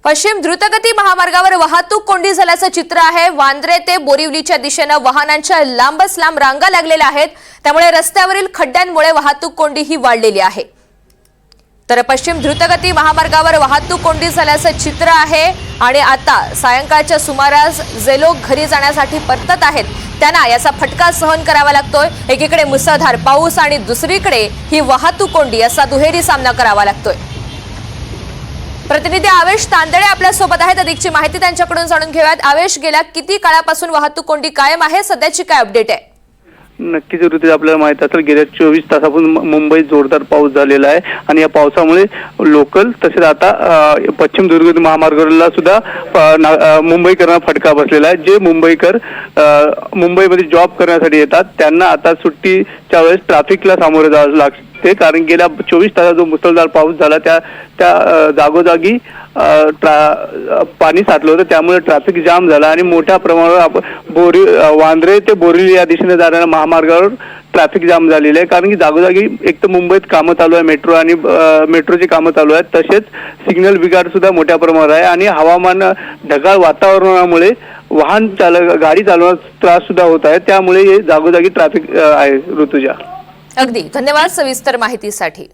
पश्चिम द्रुतगती महामार्गावर वाहतूक कोंडी झाल्याचं चित्र आहे। वांद्रे ते बोरिवलीच्या दिशेने वाहनांच्या लांबच लांब रांगा लागलेल्या आहेत, त्यामुळे रस्त्यावरील खड्ड्यांमुळे वाहतूक कोंडी ही वाढलेली आहे। तर पश्चिम द्रुतगती महामार्गावर वाहतूक कोंडी झाल्याचं चित्र आहे आणि आता सायंकाळच्या सुमारास जे लोक घरी जाण्यासाठी परतत आहेत त्यांना याचा फटका सहन करावा लागतोय। एकीकडे मुसळधार पाऊस आणि दुसरीकडे ही वाहतूक कोंडी असा दुहेरी सामना करावा लागतोय। प्रतिनिधी आवेश तांदळे आपल्या सोबत आहेत, अधिकची माहिती त्यांच्याकडून जाणून घेऊयात। आवेश, गेल्या किती काळापासून वाहतूक कोंडी कायम आहे, सध्याची काय अपडेट आहे? नक्कीच ऋतू, आपल्याला माहित असेल गेल्या 24 तासापासून मुंबईत जोरदार पाऊस झालेला आहे आणि या पावसामुळे लोकल तसेच आता पश्चिम द्रुतगती महामार्गावरला सुद्धा मुंबईकरांना फटका बसलेला आहे। जे मुंबईकर मुंबईमध्ये जॉब करण्यासाठी येतात त्यांना आता सुट्टीच्या वेळेस ट्रॅफिकला सामोरे जावं लागते, कारण गेल्या 24 तासात जो मुसळधार पाऊस झाला त्या जागोजागी पाणी साठलं होतं, त्यामुळे ट्रॅफिक जाम झाला आणि मोठ्या प्रमाणावर वांद्रे ते बोरिवली या दिशेने जाणाऱ्या महामार्गावर ट्रॅफिक जाम झालेले आहे। कारण की जागोजागी एक तर मुंबईत कामं चालू आहे, मेट्रो आणि मेट्रोची कामं चालू आहेत, तसेच सिग्नल बिघाड सुद्धा मोठ्या प्रमाणावर आहे आणि हवामान ढगाळ वातावरणामुळे गाडी चालवण्यास त्रास सुद्धा होत आहे, त्यामुळे हे जागोजागी ट्रॅफिक आहे। ऋतुजा, अगदी धन्यवाद सविस्तर माहितीसाठी।